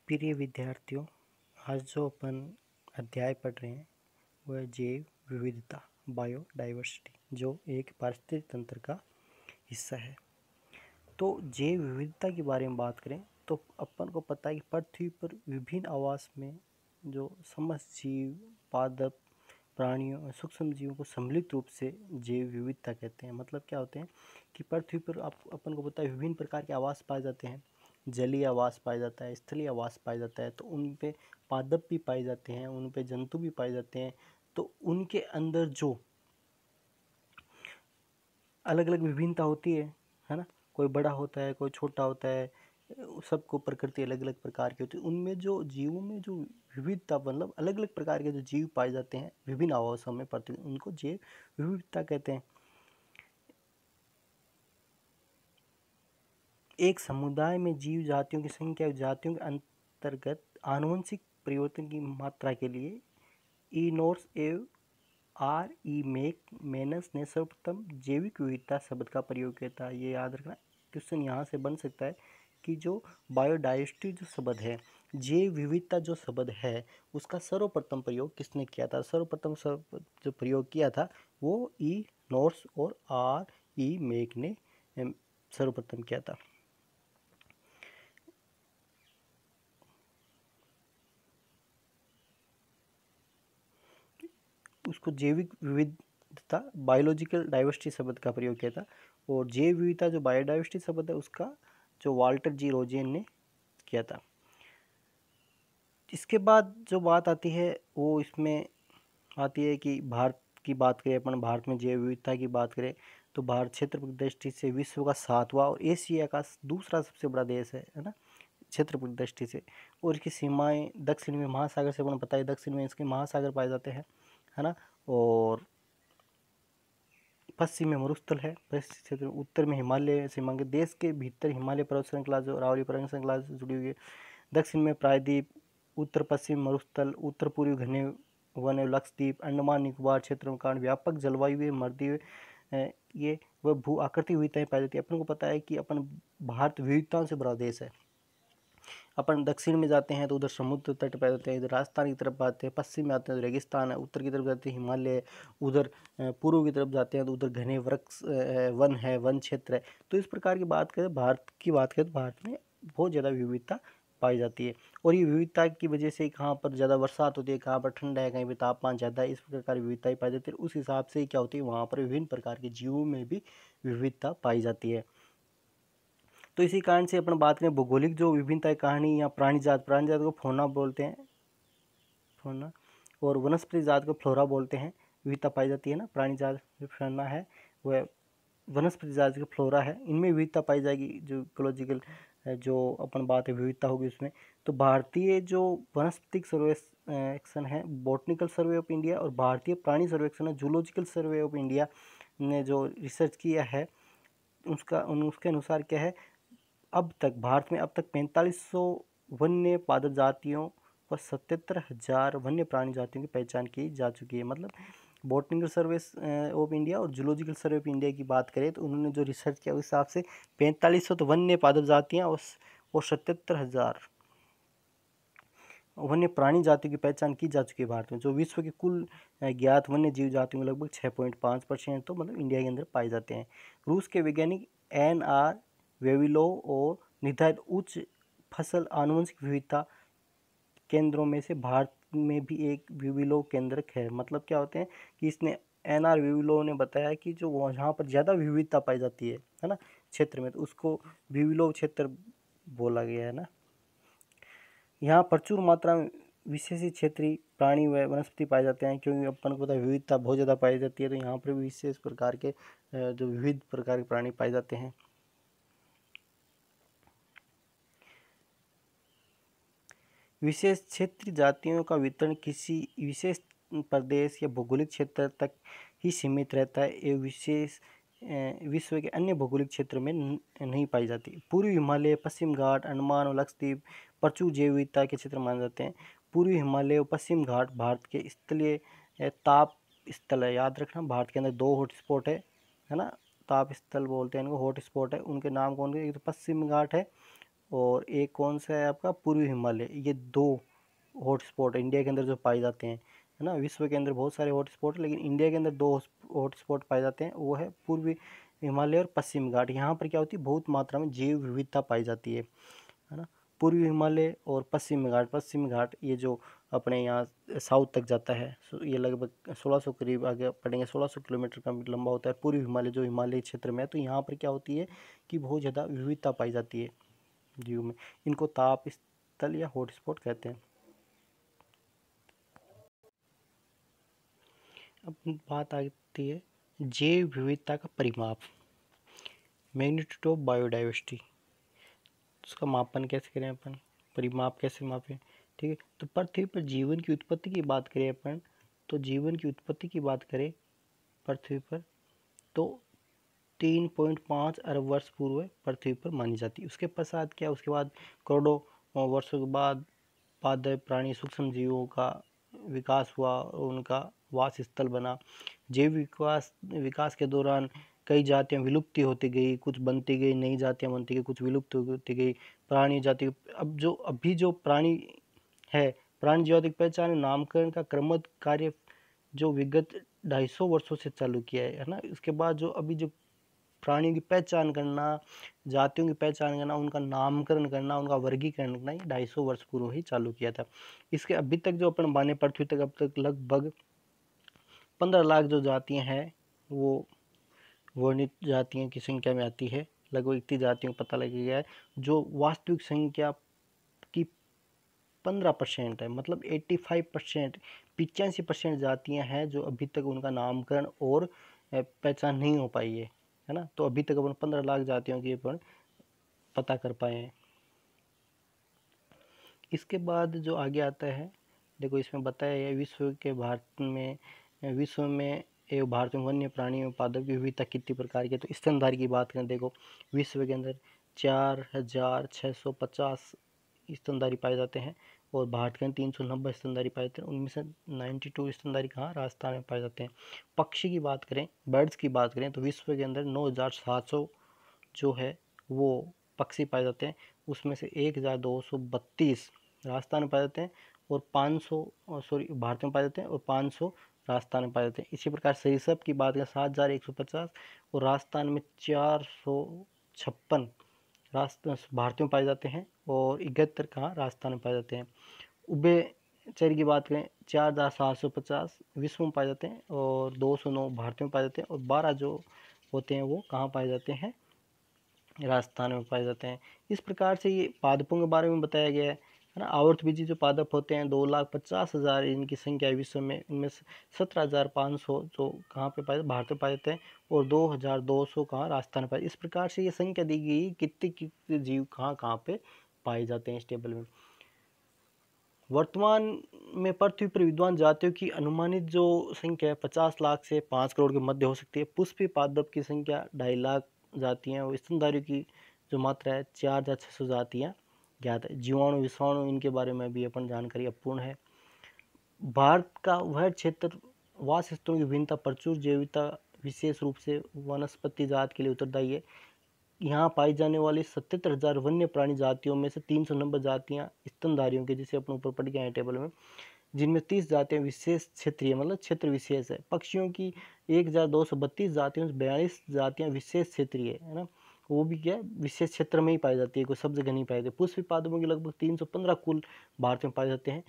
प्रिय विद्यार्थियों, आज जो अपन अध्याय पढ़ रहे हैं वह जैव विविधता बायोडाइवर्सिटी, जो एक पारिस्थितिक तंत्र का हिस्सा है। तो जैव विविधता के बारे में बात करें तो अपन को पता है कि पृथ्वी पर विभिन्न आवास में जो समस्त जीव, पादप, प्राणियों और सूक्ष्म जीवों को सम्मिलित रूप से जैव विविधता कहते हैं। मतलब क्या होते हैं कि पृथ्वी पर अपन को पता है विभिन्न प्रकार के आवास पाए जाते हैं। जलीय आवास पाया जाता है, स्थलीय आवास पाया जाता है। तो उन पे पादप भी पाए जाते हैं, उन पे जंतु भी पाए जाते हैं। तो उनके अंदर जो अलग अलग विभिन्नता होती है ना, कोई बड़ा होता है, कोई छोटा होता है, सबको प्रकृति अलग अलग प्रकार की होती है। उनमें जो जीवों में जो विविधता, मतलब अलग अलग प्रकार के जो जीव पाए जाते हैं विभिन्न आवासों में पृथ्वी, उनको जैव विविधता कहते हैं। एक समुदाय में जीव जातियों की संख्या जातियों के अंतर्गत आनुवंशिक परिवर्तन की मात्रा के लिए इनोर्स एव आर ई मेनस ने सर्वप्रथम जैविक विविधता शब्द का प्रयोग किया था। ये याद रखना, क्वेश्चन यहाँ से बन सकता है कि जो बायोडाइवर्सिटी जो शब्द है, जैव विविधता जो शब्द है, उसका सर्वप्रथम प्रयोग किसने किया था। सर्वप्रथम जो प्रयोग किया था वो ई नॉर्स और आर ई मेक ने सर्वप्रथम किया था। उसको जैविक विविधता बायोलॉजिकल डाइवर्सिटी शब्द का प्रयोग किया था। और जैव विविधता जो बायोडाइवर्सिटी शब्द है उसका जो वाल्टर जी रोजेन ने किया था। इसके बाद जो बात आती है वो इसमें आती है कि भारत की बात करें, अपन भारत में जैव विविधता की बात करें तो भारत क्षेत्र की दृष्टि से विश्व का 7वां और एशिया का दूसरा सबसे बड़ा देश है ना, क्षेत्र की दृष्टि से। और इसकी सीमाएं दक्षिण में महासागर से, अपन पता है दक्षिण में इसके महासागर पाए जाते हैं, है ना। और पश्चिम में मरुस्थल है, पश्चिम क्षेत्र में उत्तर में हिमालय सीमांक, देश के भीतर हिमालय पर्वत श्रृंखला जो अरावली पर्वत श्रृंखला से जुड़ी हुई है। दक्षिण में प्रायद्वीप, उत्तर पश्चिम मरुस्थल, उत्तर पूर्वी घने वन एवं लक्षद्वीप, अंडमान निकोबार क्षेत्रों के कारण व्यापक जलवायु है, मर्दी ये वह भू आकृति विविधताएं पाई जाती है। अपन को पता है कि अपन भारत विविधताओं से भरा देश है। अपन दक्षिण में जाते हैं तो उधर समुद्र तट पाए जाते हैं, इधर राजस्थान की तरफ आते हैं, पश्चिम में आते हैं तो रेगिस्तान है, उत्तर की तरफ जाते हैं हिमालय, उधर पूर्व की तरफ जाते हैं तो उधर घने वृक्ष वन है, वन क्षेत्र है। तो इस प्रकार की बात करें, भारत की बात करें तो भारत में बहुत ज़्यादा विविधता पाई जाती है। और ये विविधता की वजह से कहाँ पर ज़्यादा बरसात होती है, कहाँ पर ठंडा है, कहीं पर तापमान ज़्यादा है, इस प्रकार की विविधताएं पाई जाती है। उस हिसाब से क्या होती है, वहाँ पर विभिन्न प्रकार के जीवों में भी विविधता पाई जाती है। तो इसी कारण से अपन बात करें भौगोलिक जो विभिन्नता कहानी या प्राणी जात को फौना बोलते हैं, फौना, और वनस्पति जात को फ्लोरा बोलते हैं। विविधता पाई जाती है ना, प्राणी जात जो फौना है वह वनस्पति जात की फ्लोरा है, इनमें विविधता पाई जाएगी। जो इकोलॉजिकल जो अपन बात है विविधता होगी उसमें। तो भारतीय जो वनस्पतिक सर्वेक्षण है, बॉटनिकल सर्वे ऑफ इंडिया, और भारतीय प्राणी सर्वेक्षण है, जूलॉजिकल सर्वे ऑफ इंडिया ने जो रिसर्च किया है उसके अनुसार क्या है, अब तक भारत में अब तक 4500 वन्य पादप जातियों और 77,000 वन्य प्राणी जातियों की पहचान की जा चुकी है। मतलब बॉटनिकल सर्वे ऑफ इंडिया और जूलॉजिकल सर्वे ऑफ इंडिया की बात करें तो उन्होंने जो रिसर्च किया उस हिसाब से 4500 तो वन्य पादप जातियाँ और 77,000 वन्य प्राणी जातियों की पहचान की जा चुकी है भारत में। जो विश्व के कुल ज्ञात वन्य जीव जातियों में लगभग 6.5% तो मतलब इंडिया के अंदर पाए जाते हैं। रूस के वैज्ञानिक NR वेविलोव और निर्धारित उच्च फसल आनुवंशिक विविधता केंद्रों में से भारत में भी एक वेविलोव केंद्रक है। मतलब क्या होते हैं कि इसने NR वेविलोव ने बताया कि जो वहाँ पर ज़्यादा विविधता पाई जाती है ना क्षेत्र में, तो उसको वेविलोव क्षेत्र बोला गया है ना। यहाँ प्रचुर मात्रा में विशेष क्षेत्रीय प्राणी व वनस्पति पाए जाते हैं, क्योंकि अपन को पता है विविधता बहुत ज़्यादा पाई जाती है। तो यहाँ पर विशेष प्रकार के जो विविध प्रकार के प्राणी पाए जाते हैं। विशेष क्षेत्रीय जातियों का वितरण किसी विशेष प्रदेश या भौगोलिक क्षेत्र तक ही सीमित रहता है। ये विशेष विश्व के अन्य भौगोलिक क्षेत्र में नहीं पाई जाती। पूर्वी हिमालय, पश्चिम घाट, अंडमान और लक्षद्वीप प्रचुर जैव विविधता के क्षेत्र माने जाते हैं। पूर्वी हिमालय और पश्चिम घाट भारत के स्थलीय ताप स्थल है। याद रखना, भारत के अंदर 2 हॉटस्पॉट है ना, ताप स्थल बोलते हैं इनको, हॉट स्पॉट है। उनके नाम कौन है, एक तो पश्चिम घाट है और एक कौन सा है आपका पूर्वी हिमालय। ये 2 हॉटस्पॉट इंडिया के अंदर जो पाए जाते हैं, है ना। विश्व के अंदर बहुत सारे हॉटस्पॉट, लेकिन इंडिया के अंदर 2 हॉटस्पॉट पाए जाते हैं, वो है पूर्वी हिमालय और पश्चिम घाट। यहाँ पर क्या होती है, बहुत मात्रा में जैव विविधता पाई जाती है ना। पूर्वी हिमालय और पश्चिमी घाट ये जो अपने यहाँ साउथ तक जाता है, ये लगभग 1600 करीब आगे पड़ेंगे, 1600 किलोमीटर का लंबा होता है पूर्वी हिमालय जो हिमालय क्षेत्र में है। तो यहाँ पर क्या होती है कि बहुत ज़्यादा विविधता पाई जाती है जीव में। इनको ताप स्थल या हॉटस्पॉट कहते हैं। अब बात आती है जैव विविधता का परिमाप, मैग्नीट्यूड ऑफ बायोडाइवर्सिटी। उसका मापन कैसे करें अपन, परिमाप कैसे मापें, ठीक है। तो पृथ्वी पर जीवन की उत्पत्ति की बात करें अपन, तो जीवन की उत्पत्ति की बात करें पृथ्वी पर, तो 3.5 अरब वर्ष पूर्व पृथ्वी पर मानी जाती है। उसके पश्चात क्या, उसके बाद करोड़ों वर्षों के बाद पादप प्राणी सूक्ष्म जीवों का विकास हुआ और उनका वास स्थल बना। जैव विकास के दौरान कई जातियां विलुप्ति होती गई, कुछ बनती गई, नई जातियां बनती गई, कुछ विलुप्त होती गई। प्राणी जाति अब जो अभी जो प्राणी है, प्राणी जाति की पहचान नामकरण का क्रमबद्ध कार्य जो विगत 250 वर्षों से चालू किया है ना। इसके बाद जो अभी जो प्राणियों की पहचान करना, जातियों की पहचान करना, उनका नामकरण करना, उनका वर्गीकरण करना, ये 250 वर्ष पूर्व ही चालू किया था। इसके अभी तक जो अपन माने पृथ्वी तक अब तक लगभग 15 लाख जो जातियां हैं वो वर्णित जातियों की संख्या में आती है। लगभग इतनी जातियों का पता लग गया है। जो वास्तविक संख्या की 15% है, मतलब 85%, 85% जातियां हैं जो अभी तक उनका नामकरण और पहचान नहीं हो पाई है ना। तो अभी तक अपन 15 लाख जातियों की अपन पता कर पाए हैं। इसके बाद जो आगे आता है, देखो इसमें बताया है विश्व में एवं भारत में वन्य प्राणी एवं पादप की विविधता कितनी प्रकार की है। तो स्तनधारी की बात करें, देखो विश्व के अंदर 4650 स्तनधारी पाए जाते हैं और भारत के अंदर 390 स्तनधारी पाए जाते हैं। उनमें से 92 स्तनधारी कहाँ, राजस्थान में पाए जाते हैं। पक्षी की बात करें, बर्ड्स की बात करें, तो विश्व के अंदर 9700 जो है वो पक्षी पाए जाते हैं। उसमें से 1232 राजस्थान में पाए जाते हैं और 500 भारत में पाए जाते हैं और 500 राजस्थान में पाए जाते हैं। इसी प्रकार सरीसृप की बात करें 7150 और राजस्थान में 456 भारत में पाए जाते हैं और 71 कहाँ, राजस्थान में पाए जाते हैं। उभयचर की बात करें 4750 विश्व में पाए जाते हैं और 209 भारत में पाए जाते हैं और 12 जो होते हैं वो कहाँ पाए जाते हैं, राजस्थान में पाए जाते हैं। इस प्रकार से ये पादपों के बारे में बताया गया है ना। आवर्तबीजी जो पादप होते हैं 2,50,000 इनकी संख्या है विश्व में। इनमें 17,500 जो कहाँ पे पाए, भारत में पाए जाते हैं और 2,200 कहाँ, राजस्थान में पाए। इस प्रकार से ये संख्या दी गई कितने कितने जीव कहाँ कहाँ पे पाए जाते हैं इस टेबल में। वर्तमान में पृथ्वी पर विद्वान जातियों की अनुमानित जो संख्या है 50 लाख से 5 करोड़ के मध्य हो सकती है। पुष्पी पादप की संख्या 2.5 लाख जातियां और स्तनधारियों की जो मात्रा है 4,600 जातियां ज्ञात है। जीवाणु विषाणु इनके बारे में भी अपन जानकारी अपूर्ण है। भारत का वह क्षेत्र वास स्थलों की विभिन्नता प्रचुर जैविकता विशेष रूप से वनस्पति जात के लिए उत्तरदायी है। यहाँ पाई जाने वाली 77,000 वन्य प्राणी जातियों में से 390 जातियाँ स्तनधारियों की, जिसे अपन ऊपर पढ़ के आए टेबल में, जिनमें 30 जातियाँ विशेष क्षेत्रीय मतलब क्षेत्र विशेष है। पक्षियों की 1,232 जातियों से 42 जातियाँ विशेष क्षेत्रीय है ना, वो भी क्या विशेष क्षेत्र में ही पाई जाती है, कोई सब जगह नहीं पाई जाती। पुष्पी पादपों के लगभग 315 कुल भारत में पाए जाते हैं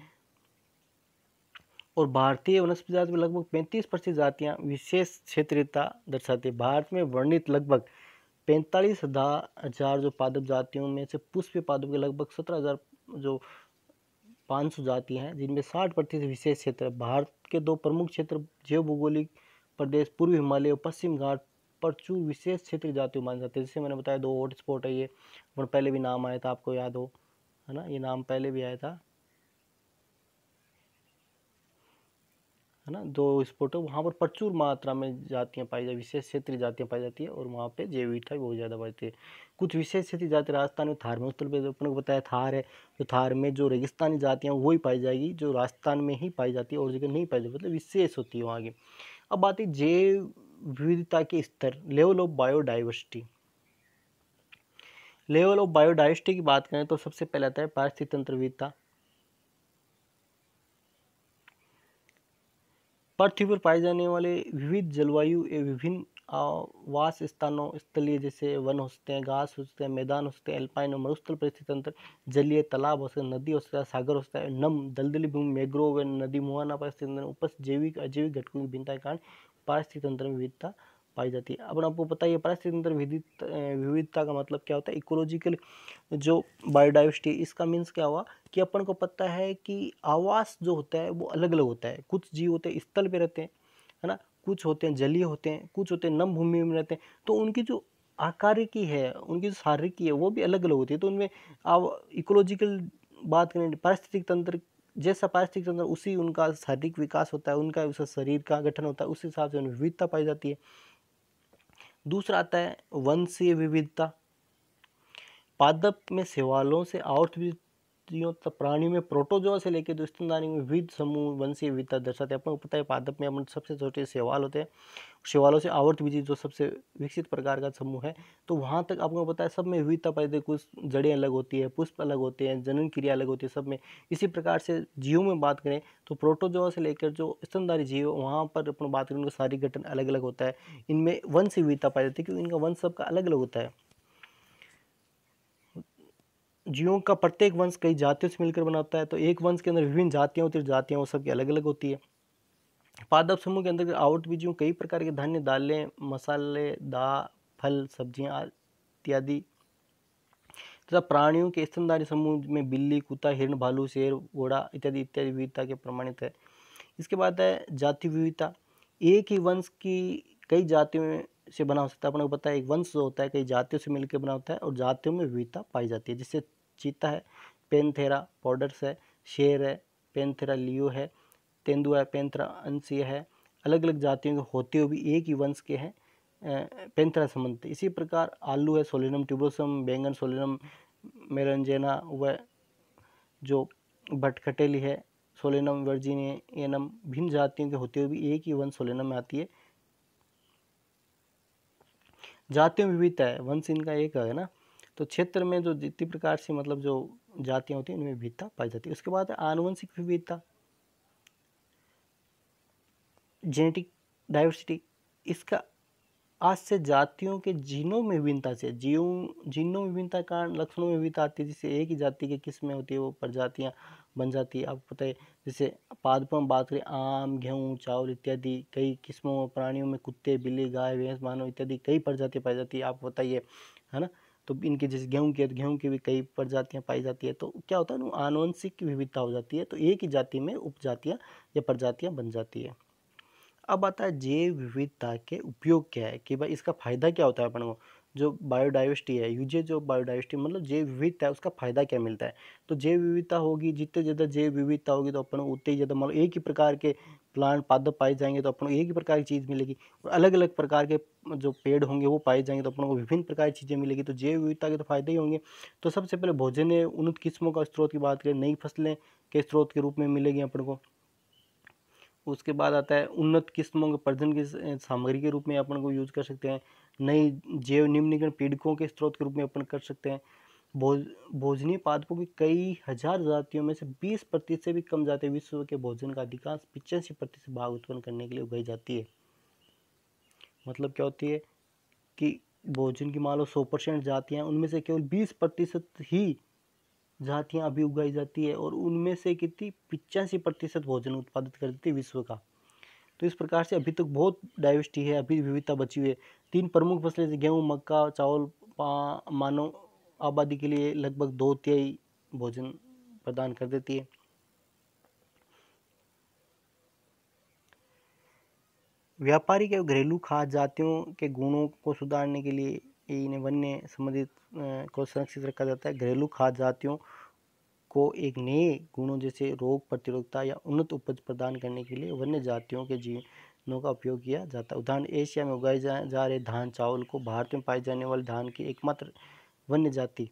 और भारतीय वनस्पति जाति में लगभग 35% जातियाँ विशेष क्षेत्रीयता दर्शाती है। भारत में वर्णित लगभग 45,000 जो पादप जातियों में से पुष्पीय पादप के लगभग 17,000 जो 500 जातियां हैं, जिनमें 60% विशेष क्षेत्र है। भारत के 2 प्रमुख क्षेत्र जैव भौगोलिक प्रदेश पूर्वी हिमालय और पश्चिम घाट प्रचुर विशेष क्षेत्र जातियों माने जाते हैं। जैसे मैंने बताया 2 हॉट स्पॉट है ये, और पहले भी नाम आया था, आपको याद हो है ना, ये नाम पहले भी आया था है ना। 2 स्पॉट है, वहाँ पर प्रचुर मात्रा में जातियाँ पाई जाती, विशेष क्षेत्रीय जातियाँ पाई जाती है और वहाँ पे जैव विविधता बहुत ज़्यादा बढ़ती है। कुछ विशेष क्षेत्रीय जाति राजस्थान में थार में, उत्तर प्रदेश अपने को बताया थार है, तो थार में जो रेगिस्तानी जातियाँ वही पाई जाएगी जो राजस्थान में ही पाई जाती है और जगह नहीं पाई जाती, मतलब विशेष होती है वहाँ की। अब आती है जैव विविधता के स्तर, level of biodiversity. Level of biodiversity की बात करें तो सबसे पहले आता है पारिस्थितिक तंत्र विविधता। पृथ्वी पर पाए जाने वाले विविध जलवायु एवं विभिन्न आवास स्थानों, स्थलीय जैसे वन हो सकते हैं, घास हो सकते हैं, मैदान हो सकते हैं, एल्पाइन और मरुस्थल परिस्थिति तंत्र, जलीय तालाब हो सकते हैं, नदी हो सकता है, सागर हो सकता है, नम दलदली भूमि, मैग्रोव व नदी मुहाना परिस्थिति तंत्र, उपस्थित जैविक अजैविक घटकों की भिन्नता के कारण पारिस्थितिक तंत्र में विविधता पाई जाती है। अब आपको पता है पारिस्थितिक तंत्र विविधता का मतलब क्या होता है। इकोलॉजिकल जो बायोडाइवर्सिटी, इसका मीन्स क्या हुआ कि अपन को पता है कि आवास जो होता है वो अलग अलग होता है। कुछ जीव होते हैं स्थल पे रहते हैं, है ना, कुछ होते हैं जलीय होते हैं, कुछ होते हैं नम भूमि में रहते हैं। तो उनकी जो आकार की है, उनकी जो शारीरिक है वो भी अलग अलग होती है। तो उनमें अब इकोलॉजिकल बात करें, पारिस्थितिक तंत्र जैसा पारिस्थितिक तंत्र उसी उनका शारीरिक विकास होता है, उनका उसका शरीर का गठन होता है, उस हिसाब से उनमें विविधता पाई जाती है। दूसरा आता है वंशीय विविधता। पादप में शैवालों से आवर्तवीजियों तक प्राणियों में प्रोटोजोआ से लेकर स्तनधारी में विविध समूह वंशीय विविधता दर्शाते हैं। अपन को पता है पादप में अपन सबसे छोटे शैवाल होते हैं, शैवालों से आवर्तवीजी जो सबसे विकसित प्रकार का समूह है, तो वहाँ तक आपको पता है सब में विविधता पाई जाती है। कुछ जड़ें अलग होती है, पुष्प अलग होते हैं, जनन क्रिया अलग होती है सब में। इसी प्रकार से जीवों में बात करें तो प्रोटोजोआ से लेकर जो स्तनधारी जीव वहाँ पर अपन बात करें उनका शारीरिक गठन अलग अलग होता है। इनमें वंश विविधता पाई जाती है क्योंकि इनका वंश सबका अलग अलग होता है। जीवों का प्रत्येक वंश कई जातियों से मिलकर बना होता है, तो एक वंश के अंदर विभिन्न जातियां होती है, जातियां वो सबकी अलग अलग होती है। पादप समूह के अंदर आवृतबीजियों कई प्रकार के धान्य, दालें, मसाले, फल, सब्जियां इत्यादि तथा प्राणियों के स्तनधारी समूह में बिल्ली, कुत्ता, हिरण, भालू, शेर, घोड़ा इत्यादि इत्यादि विविधता के प्रमाणित है। इसके बाद है जाति विविधता। एक ही वंश की कई जातियों से बना हो सकता है। अपने को पता है एक वंश जो होता है कई जातियों से मिलकर बना होता है और जातियों में विविधता पाई जाती है। जिससे चीता है, पैंथेरा पॉडर्स है, शेर है, पैंथेरा लियो है, तेंदुआ है, पैंथेरा अंसीय है। अलग अलग जातियों के होते हुए भी एक ही वंश के हैं पैंथेरा संबंधित। इसी प्रकार आलू है, सोलेनम ट्यूबरोसम, बैंगन सोलेनम मेलनजेना, व जो भटखटेली है सोलेनम वर्जिनियनम, भिन्न जातियों के होते हुए भी एक ही वंश सोलेनम में आती है। जातियों में विविधता है, वंश इनका एक है ना। तो क्षेत्र में जो जितनी प्रकार से मतलब जो जातियां होती हैं उनमें विविधता पाई जाती है। उसके बाद आनुवंशिक विविधता, जेनेटिक डाइवर्सिटी। इसका आज से जातियों के जीनों में विभिन्नता से जीनों में विभिन्नता के कारण लक्षणों में विविधता आती है। जिससे एक ही जाति की किस्में होती है वो प्रजातियां बन जाती है। आपको पता है जैसे पादपों में बात करें आम, गेहूँ, चावल इत्यादि कई किस्मों, प्राणियों में कुत्ते, बिल्ली, गाय, भैंस, मानव इत्यादि कई प्रजातियां पाई जाती है। आपको बताइए है ना। तो इनके जैसे गेहूँ की है तो गेहूँ की भी कई प्रजातियां पाई जाती है। तो क्या होता है ना, आनुवंशिक विविधता हो जाती है। तो एक ही जाति में उपजातियां या प्रजातियां बन जाती है। अब आता है जैव विविधता के उपयोग क्या है, कि भाई इसका फायदा क्या होता है अपन को। जो बायोडाइवर्सिटी है, यूजेज ऑफ बायोडाइवर्सिटी मतलब जैव विविधता है, उसका फायदा क्या मिलता है। तो जैव विविधता होगी, जितने ज़्यादा जैव विविधता होगी तो अपन को उतने ही ज़्यादा मतलब एक ही प्रकार के प्लांट पादप पाए जाएंगे तो अपन को एक ही प्रकार की चीज़ मिलेगी। और अलग अलग प्रकार के जो पेड़ होंगे वो पाए जाएंगे तो अपन को विभिन्न प्रकार की चीज़ें मिलेगी। तो जैव विविधता के तो फायदे ही होंगे। तो सबसे पहले भोजन है, उन्नत किस्मों का स्रोत की बात करें, नई फसलें के स्रोत के रूप में मिलेगी अपन को। उसके बाद आता है उन्नत किस्मों के प्रजनन की सामग्री के रूप में अपन को यूज कर सकते हैं। नई जैव निम्नलिखित पीड़कों के स्रोत के रूप में अपन कर सकते हैं। भोजनीय पादपों की कई हजार जातियों में से 20% से भी कम जातियां विश्व के भोजन का अधिकांश 85% भाग उत्पन्न करने के लिए उगाई जाती है। मतलब क्या होती है कि भोजन की मान लो 100% जातियां, उनमें से केवल 20% ही जातियां अभी उगाई जाती है और उनमें से कितनी 85% भोजन उत्पादित कर देती है विश्व का। तो इस प्रकार से अभी तक बहुत डाइवर्सिटी है, अभी विविधता बची हुई है। 3 प्रमुख फसलें जैसे गेहूँ, मक्का, चावल मानव आबादी के लिए लगभग 2/3 भोजन प्रदान कर देती है। व्यापारिक एवं घरेलू खाद्य जातियों के गुणों को सुधारने के लिए इन्हें वन्य संबंधित को संरक्षित रखा जाता है। घरेलू खाद्य जातियों को एक नए गुणों जैसे रोग प्रतिरोधकता या उन्नत उपज प्रदान करने के लिए वन्य जातियों के जीनों का उपयोग किया जाता है। उदाहरण एशिया में उगाए जा रहे धान चावल को भारत में पाए जाने वाले धान की एकमात्र वन्य जाति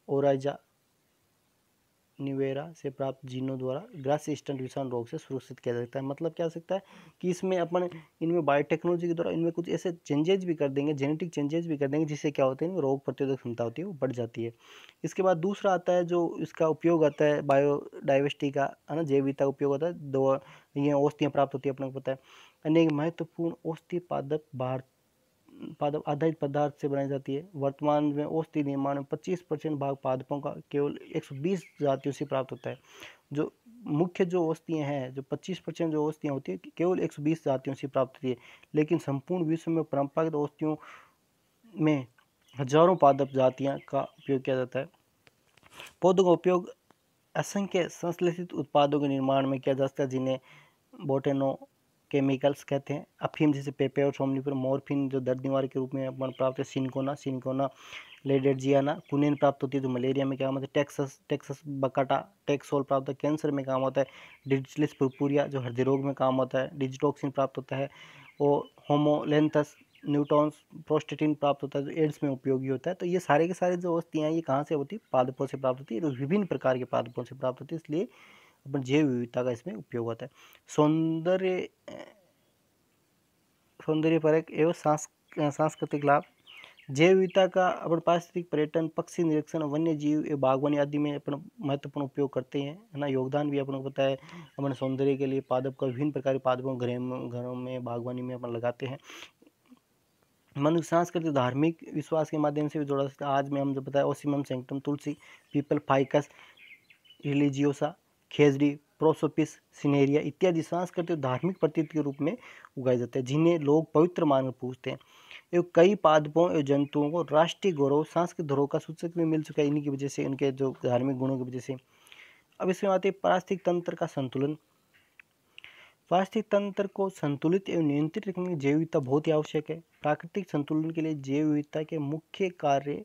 ओराइजा निवेरा से प्राप्त जीनों द्वारा ग्रास्य स्टंट विषाणु रोग से सुरक्षित किया जा सकता है। मतलब क्या हो सकता है कि इसमें अपन इनमें बायोटेक्नोलॉजी के द्वारा इनमें कुछ ऐसे चेंजेज भी कर देंगे, जेनेटिक चेंजेस भी कर देंगे, जिससे क्या होता है इनमें रोग प्रतिरोधक क्षमता होती है वो बढ़ जाती है। इसके बाद दूसरा आता है जो इसका उपयोग आता है बायोडाइवर्सिटी का, है ना, जैव विविधता का उपयोग होता है। दो ये औषधियाँ प्राप्त होती है अपने को पता है। अनेक महत्वपूर्ण औषधि पादप आधारित पदार्थ से बनाई जाती है। वर्तमान में औषधि निर्माण में 25% भाग पादपों का केवल 120 जातियों से प्राप्त होता है। जो मुख्य जो औषधियाँ हैं, जो 25% जो औषधियाँ होती है केवल 120 जातियों से प्राप्त होती है, लेकिन संपूर्ण विश्व में परंपरागत औषधियों में हजारों पादप जातियाँ का उपयोग किया जाता है। पौधों का उपयोग असंख्य संश्लेषित उत्पादों के निर्माण में किया जा सकता है, जिन्हें बोटेनो केमिकल्स कहते हैं। अफीम जैसे पेपे और सोमनीफर, मॉर्फिन जो दर्द निवारक के रूप में अपन प्राप्त है, सिनकोना लेडेर्जियाना, कुनेन प्राप्त होती है जो मलेरिया में काम होता है, टेक्सस बकाटा टेक्सोल प्राप्त है, कैंसर में काम होता है, डिजिटलिस पुरपुरिया जो हृदय रोग में काम होता है, डिजिटॉक्सिन प्राप्त होता है, और होमोलेंथस न्यूटॉन्स प्रोस्टेटिन प्राप्त होता है जो एड्स में उपयोगी होता है। तो ये सारे के सारे जो औषधियाँ ये कहाँ से होती है, पादपों से प्राप्त होती है, विभिन्न प्रकार के पादपों से प्राप्त होती है, इसलिए अपन जैव विविधता का इसमें उपयोग होता है। सौंदर्यपरक एवं सांस्कृतिक लाभ, जैव विविधता का अपन पारिस्थितिक पर्यटन, पक्षी निरीक्षण, वन्य जीव एवं बागवानी आदि में अपन महत्वपूर्ण उपयोग करते हैं, है ना। योगदान भी अपन को पता है, अपन सौंदर्य के लिए पादप का विभिन्न प्रकार के पादपों घरों में बागवानी में अपन लगाते हैं। मनुष्य सांस्कृतिक धार्मिक विश्वास के माध्यम से भी जोड़ा सकता है। आज में हम जो बताया ओसिमम सैंक्टम, तुलसी, पीपल, फाइकस रिलीजियोसा, खेजड़ी, प्रोसोपिस, सिनेरिया इत्यादि सांस्कृतिक धार्मिक प्रतीक के रूप में उगाए जाते हैं, जिन्हें लोग पवित्र मानकर पूजते हैं। एवं कई पादपों एवं जंतुओं को राष्ट्रीय गौरव, सांस्कृतिक धरोहर का सूचक भी मिल चुका है इन्हीं की वजह से, उनके जो धार्मिक गुणों की वजह से। अब इसमें आते हैं पारिस्थितिक तंत्र का संतुलन। पारिस्थितिक तंत्र को संतुलित एवं नियंत्रित रखने के लिए जैव विविधता बहुत ही आवश्यक है। प्राकृतिक संतुलन के लिए जैव विविधता के मुख्य कार्य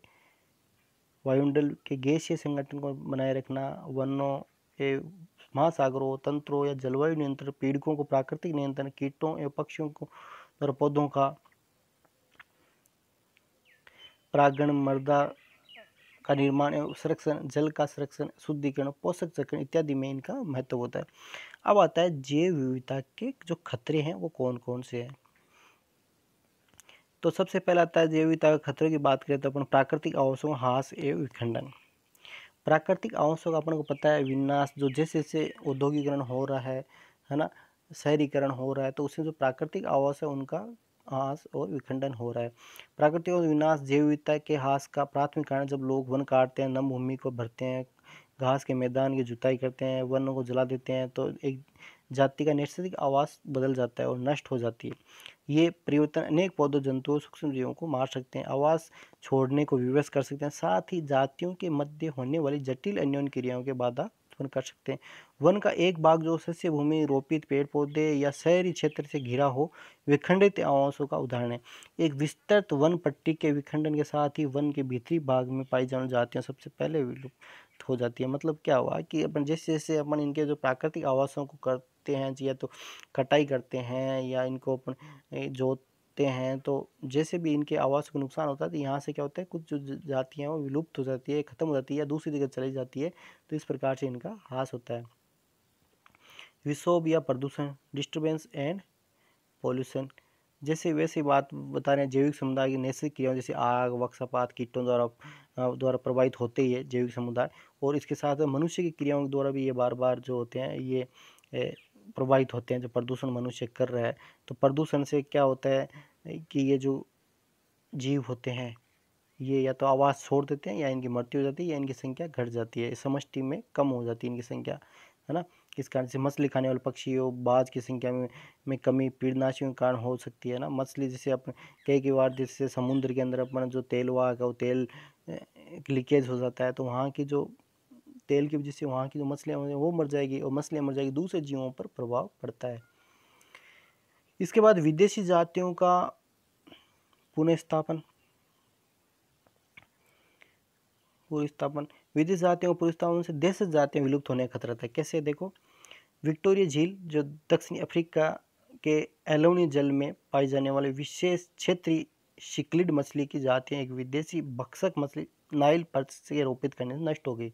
वायुमंडल के गैसीय संगठन को बनाए रखना, वनों एवं महासागरों, तंत्रों या जलवायु नियंत्रण, पीड़कों को प्राकृतिक नियंत्रण, कीटों एवं पक्षियों को और पौधों का परागण, मृदा का निर्माण एवं संरक्षण, जल का संरक्षण, शुद्धिकरण, पोषक चक्र इत्यादि में इनका महत्व होता है। अब आता है जैव विविधता के जो खतरे हैं वो कौन कौन से हैं। तो सबसे पहला आता है जैव विविधता के खतरों की बात करें तो अपन प्राकृतिक आवासों का ह्रास एवं विखंडन। प्राकृतिक आवासों का अपन को पता है विनाश, जो जैसे जैसे औद्योगिकरण हो रहा है ना, शहरीकरण हो रहा है, तो उससे जो प्राकृतिक आवास है उनका ह्रास और विखंडन हो रहा है। प्राकृतिक विनाश जैव विविधता के ह्रास का प्राथमिक कारण जब लोग वन काटते हैं, नम भूमि को भरते हैं, घास के मैदान की जुताई करते हैं, वनों को जला देते हैं, तो एक जाति का नैसर्गिक आवास बदल जाता है और नष्ट हो जाती है। ये परिवर्तन अनेक पौधों, जंतुओं, सूक्ष्म जीवों को मार सकते हैं, आवास छोड़ने को विवश कर सकते हैं, साथ ही जातियों के मध्य होने वाली जटिल अन्योन्य क्रियाओं के बाधा उत्पन्न कर सकते हैं। वन का एक भाग जो शस्य भूमि, रोपित पेड़ पौधे या शहरी क्षेत्र से घिरा हो विखंडित आवासों का उदाहरण है। एक विस्तृत वन पट्टी के विखंडन के साथ ही वन के भीतरी भाग में पाई जाने जातियां सबसे पहले विलुप्त हो जाती है। मतलब क्या हुआ कि अपन जैसे जैसे अपन इनके जो प्राकृतिक आवासों को करते हैं, या तो कटाई करते हैं या इनको अपन जोतते हैं, तो जैसे भी इनके आवास को नुकसान होता है, तो यहाँ से क्या होता है कुछ जो जातियाँ वो विलुप्त हो जाती है, खत्म हो जाती है या दूसरी जगह चली जाती है, तो इस प्रकार से इनका ह्रास होता है। विक्षोभ या प्रदूषण, डिस्टर्बेंस एंड पॉल्यूशन, जैसे वैसे बात बता रहे हैं जैविक समुदाय की नैसर्गिक क्रियाओं जैसे आग, वृक्षपात, कीटों द्वारा प्रभावित होते ही है जैविक समुदाय, और इसके साथ मनुष्य की क्रियाओं द्वारा भी ये बार बार जो होते हैं ये प्रभावित होते हैं, जो प्रदूषण मनुष्य कर रहा है। तो प्रदूषण से क्या होता है कि ये जो जीव होते हैं ये या तो आवाज़ छोड़ देते हैं, या इनकी मृत्यु हो जाती है, या इनकी संख्या घट जाती है, समष्टि में कम हो जाती है इनकी संख्या, है ना। इस कारण से मछली खाने वाले पक्षियों, बाज की संख्या में कमी कीटनाशियों के कारण हो सकती है ना। मछली जैसे अपन कई बार जैसे समुद्र के अंदर अपन जो तेल वाहक है वो तेल लीकेज हो जाता है, तो वहाँ की जो तेल की वजह से वहाँ की जो मछलियाँ वो मर जाएगी, और मछलियाँ मर जाएगी, दूसरे जीवों पर प्रभाव पड़ता है। इसके बाद विदेशी जातियों का पुनर्स्थापन। विदेशी जातियों को पुनर्स्थापन से देशी जातियां विलुप्त होने का खतरा था। कैसे देखो, विक्टोरिया झील जो दक्षिणी अफ्रीका के एलोनी जल में पाई जाने वाले विशेष क्षेत्रीय सिक्लिड मछली की जातियां एक विदेशी भक्षक मछली नाइल पर्च से रोपित करने से नष्ट हो गई।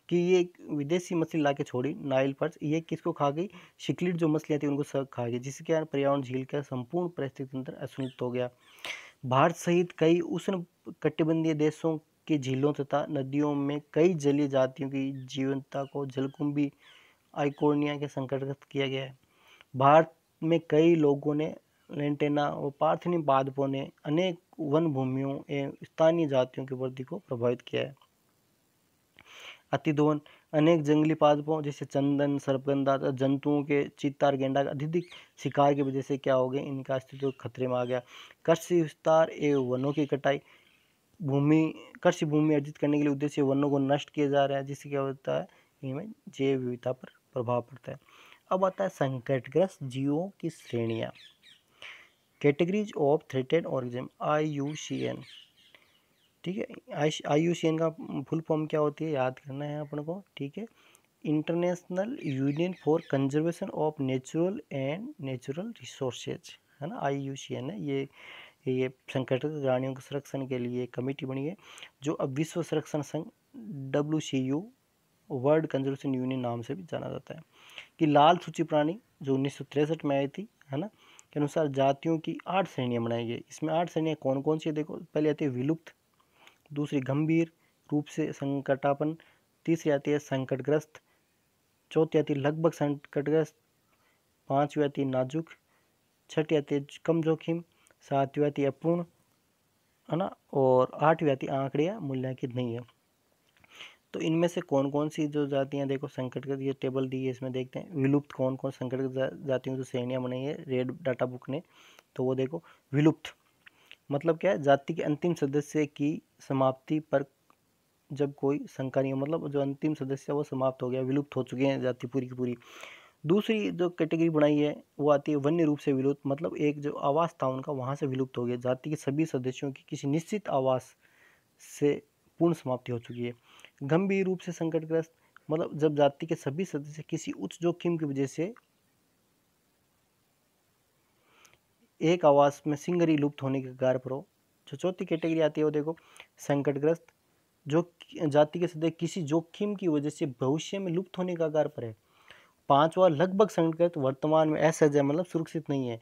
कि ये एक विदेशी मछली ला के छोड़ी नाइल पर्च, ये किसको खा गई, शिकलिड जो मछलियाँ थी उनको सब खा गई, जिसके कारण पर्यावरण झील का संपूर्ण परिस्थिति तंत्र असंतुलित हो गया। भारत सहित कई उष्ण कटिबंधीय देशों के झीलों तथा नदियों में कई जलीय जातियों की जीवंतता को जलकुंभी आइकोर्निया के संकटग्रस्त किया गया है। भारत में कई लोगों ने लेंटेना और पार्थेनियम पादपों ने अनेक वन भूमियों एवं स्थानीय जातियों की वृद्धि को प्रभावित किया है। अतिदोहन अनेक जंगली पादपों जैसे चंदन, सर्पगंधा तथा जंतुओं के चीता और गेंडा का अत्यधिक शिकार की वजह से क्या हो गया, इनका अस्तित्व खतरे में आ गया। कृषि विस्तार एवं वनों की कटाई, कृषि भूमि अर्जित करने के लिए उद्देश्य वनों को नष्ट किया जा रहा है, जिससे क्या होता है, इनमें जैव विविधता पर प्रभाव पड़ता है। अब आता है संकटग्रस्त जीवों की श्रेणियाँ, categories of threatened organism, IUCN। ठीक है, IUCN का फुल फॉर्म क्या होती है याद करना है अपन को। ठीक है, international union for conservation of natural and natural resources, है ना, IUCN है। ये संकटग्रस्त प्राणियों के संरक्षण के लिए कमेटी बनी है, जो अब विश्व संरक्षण संघ WCU, वर्ल्ड कंजर्वेशन यूनियन नाम से भी जाना जाता है। कि लाल सूची प्राणी जो 1963 में आई थी, है ना, के अनुसार जातियों की 8 श्रेणियां बनाई गई। इसमें 8 श्रेणियां कौन कौन सी है देखो, पहले आती है विलुप्त, दूसरी गंभीर रूप से संकटापन्न, तीसरी आती है संकटग्रस्त, चौथी आती है लगभग संकटग्रस्त, पांचवी आती है नाजुक, छठी आती है कम जोखिम, सातवीं आती है अपूर्ण, है ना, और आठवीं आती है आंकड़े मूल्यांकित नहीं है। तो इनमें से कौन कौन सी जो जातियां देखो संकटग्रस्त, ये टेबल दी है इसमें देखते हैं विलुप्त कौन कौन संकटग्रस्त जातियों की श्रेणियां बनाई है रेड डाटा बुक ने। तो वो देखो विलुप्त मतलब क्या है, जाति के अंतिम सदस्य की समाप्ति पर जब कोई शंका नहीं हो, मतलब जो अंतिम सदस्य वो समाप्त हो गया, विलुप्त हो चुके हैं जाति पूरी की पूरी। दूसरी जो कैटेगरी बनाई है वो आती है वन्य रूप से विलुप्त, मतलब एक जो आवास था उनका वहां से विलुप्त हो गया, जाति के सभी सदस्यों की किसी निश्चित आवास से पूर्ण समाप्ति हो चुकी है। गंभीर रूप से संकटग्रस्त मतलब जब जाति के सभी सदस्य किसी उच्च जोखिम की वजह से एक आवास में सिंगरी लुप्त होने के कगार पर हो। जो चौथी कैटेगरी आती है वो देखो संकटग्रस्त, जो जाति के सदस्य किसी जोखिम की वजह से भविष्य में लुप्त होने का कगार पर है। पांचवा लगभग संकटग्रस्त, वर्तमान में असहज है मतलब सुरक्षित नहीं है।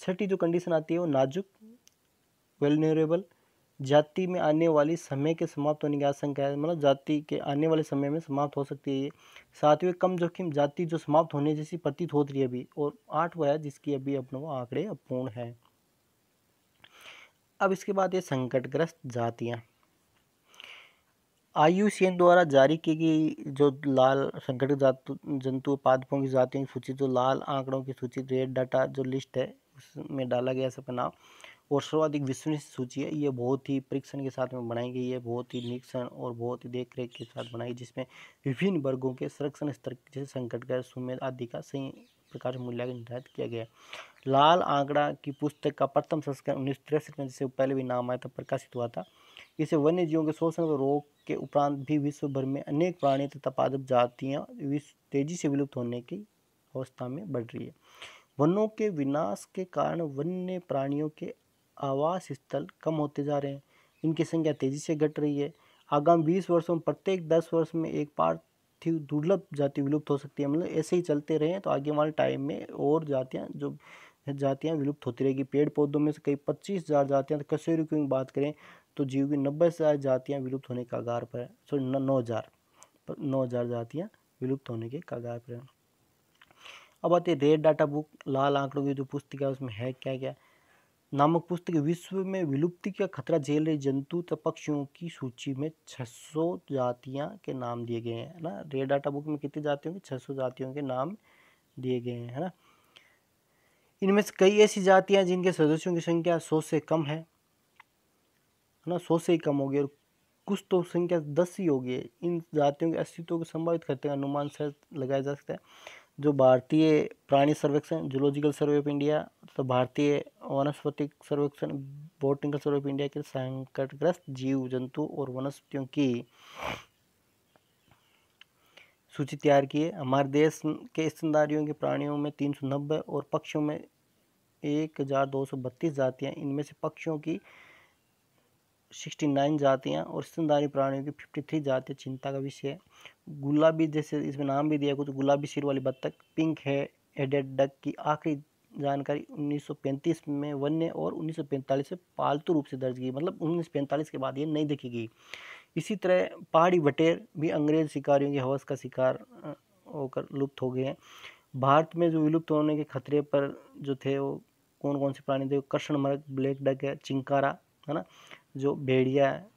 छठी जो कंडीशन आती है वो नाजुक वेलनरेबल, जाति में आने वाली समय के समाप्त होने की आशंका है, मतलब जाति के आने वाले समय में समाप्त हो सकती है ये। सातवें कम जोखिम, जाति जो समाप्त होने जैसी प्रतीत होती है अभी। और आठवां है जिसकी अभी अपनों को आंकड़े अपूर्ण है। अब इसके बाद ये संकटग्रस्त जातियां IUCN द्वारा जारी की गई जो लाल संकटग्रस्त जंतु पादपों की जातियों की सूची, जो लाल आंकड़ों की सूची रेड डाटा जो लिस्ट है उसमें डाला गया सबका नाम, और सर्वाधिक विश्वसनीय सूची है। ये बहुत ही परीक्षण के साथ में बनाई गई है, बहुत ही निरीक्षण और बहुत ही देखरेख के साथ बनाई, जिसमें विभिन्न वर्गों के संरक्षण स्तर जैसे संकटग्रस्त, सुमेध आदि का सही प्रकार से मूल्यांकन निर्धारित किया गया है। लाल आंकड़ा की पुस्तक का प्रथम संस्करण 1963 में, जिसे पहले भी नाम आया था, प्रकाशित हुआ था। इसे वन्य जीवों के शोषण व रोग के उपरांत भी विश्व भर में अनेक प्राणी तथा पादप जातियां तेजी से विलुप्त होने की अवस्था में बढ़ रही है। वनों के विनाश के कारण वन्य प्राणियों के आवास स्थल कम होते जा रहे हैं, इनकी संख्या तेजी से घट रही है। आगामी 20 वर्षों में प्रत्येक 10 वर्ष में एक पार्थिव दुर्लभ जाति विलुप्त हो सकती है। मतलब ऐसे ही चलते रहे तो आगे वाले टाइम में और जातियां विलुप्त होती रहेगी। पेड़ पौधों में से कई 25,000 जातियां, तो कशेरुकी की बात करें तो जीव की 90,000 जातियां विलुप्त होने के कगार पर है। सॉरी 9,000 जातियां विलुप्त होने के कगार पर है। अब आते रेड डाटा बुक, लाल आंकड़ों की जो पुस्तिका है उसमें है क्या क्या नामक पुस्तक विश्व में विलुप्ति का खतरा झेल रहे जंतु तथा पक्षियों की सूची में 600 जातियां के नाम दिए गए हैं, ना। रेड डाटा बुक में कितनी जातियों के 600 जातियों के नाम दिए गए हैं, है ना। इनमें से कई ऐसी जातियां जिनके सदस्यों की संख्या 100 से कम है ना, 100 से ही कम होगी, और कुछ तो संख्या 10 ही होगी। इन जातियों के अस्तित्व को संभावित करते हुए अनुमान से लगाया जा सकता है। जो भारतीय प्राणी सर्वेक्षण जूलॉजिकल सर्वे ऑफ इंडिया, तो भारतीय वनस्पतिक सर्वेक्षण बोटनिकल सर्वे ऑफ इंडिया के संकटग्रस्त जीव जंतु और वनस्पतियों की सूची तैयार की है। हमारे देश के स्तनधारियों के प्राणियों में 390 और पक्षियों में 1,232 जातियां, इनमें से पक्षियों की 69 जातियाँ और स्तनधारी प्राणियों की 53 जातियाँ चिंता का विषय है। गुलाबी, जैसे इसमें नाम भी दिया कुछ, गुलाबी सिर वाली बत्तख, पिंक हेडेड डक की आखिरी जानकारी 1935 में वन्य और 1945 से पालतू रूप से दर्ज की, मतलब 1945 के बाद ये नहीं देखी गई। इसी तरह पहाड़ी बटेर भी अंग्रेज शिकारियों की हवस का शिकार होकर लुप्त हो गए हैं। भारत में जो विलुप्त होने के खतरे पर जो थे वो कौन कौन से प्राणी थे? कृष्णमृग, ब्लैक डक है, चिंकारा है ना, जो भेड़िया है,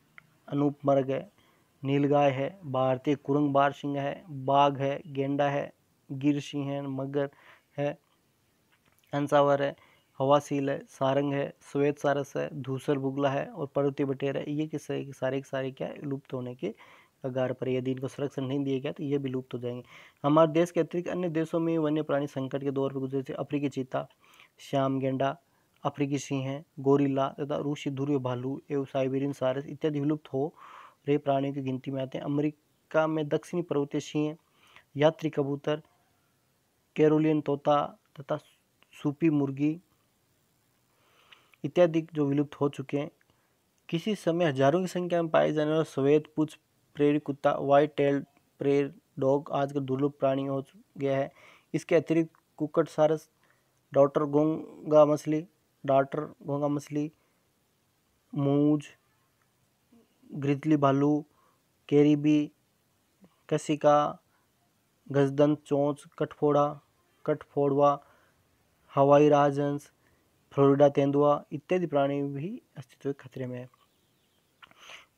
अनूपमर्ग है, नीलगाय है, भारतीय कुरंग बार सिंह है, बाघ है, गेंडा है, गिर सिंह है, मगर है, हंसावर है, हवासील है, सारंग है, श्वेत सारस है, धूसर बुगला है और पर्वतीय बटेर है। ये सारे के सारे क्या है, लुप्त होने के कगार पर। यदि इनको संरक्षण नहीं दिया गया तो ये भी लुप्त हो जाएंगे। हमारे देश के अतिरिक्त अन्य देशों में वन्य प्राणी संकट के दौर पर गुजरे थे। अफ्रीकी चीता, श्याम गेंडा, अफ्रीकी सिंह है, गोरिल्ला तथा रूसी ध्रुवीय भालू एवं साइबेरियन सारस इत्यादि विलुप्त हो रहे प्राणियों की गिनती में आते हैं। अमेरिका में दक्षिणी पर्वतीय सिंह, यात्री कबूतर, कैरोलियन तोता तथा सूपी मुर्गी इत्यादि जो विलुप्त हो चुके हैं। किसी समय हजारों की संख्या में पाए जाने वाला श्वेत पूंछ प्रेरी कुत्ता, व्हाइट टेल्ड प्रेयर डॉग आजकल दुर्लभ प्राणी हो गया है। इसके अतिरिक्त कुक्कट सारस, डाटर घोंगा मछली, मूज, ग्रिजली भालू, कैरिबी, कशिका, गजदंत चोंच, कठफोड़वा, हवाई राजहंस, फ्लोरिडा तेंदुआ इत्यादि प्राणी भी अस्तित्व के खतरे में है।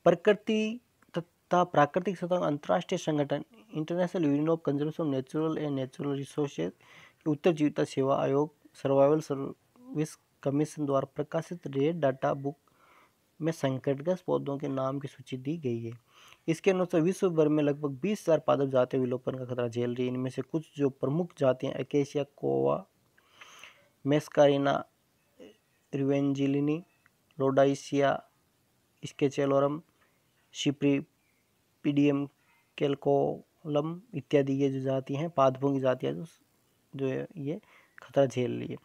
प्रकृति तथा प्राकृतिक सतह अंतर्राष्ट्रीय संगठन international union of conservation of natural and natural resources के उत्तर जीविता सेवा आयोग सर्वाइवल सर्विस कमीशन द्वारा प्रकाशित रेड डाटा बुक में संकटग्रस्त पौधों के नाम की सूची दी गई है। इसके अनुसार विश्व भर में लगभग 20,000 पादप जातियां विलोपन का खतरा झेल रही है। इनमें से कुछ जो प्रमुख जातियां एकेशिया कोवा, मेस्कारिना रिवेंजिलिनी, रोडाइसिया स्केचेलोरम, शिप्रीपिडियम कैल्कोलम इत्यादि ये जो जाति हैं पादपों की जातियाँ जो ये खतरा झेल रही है।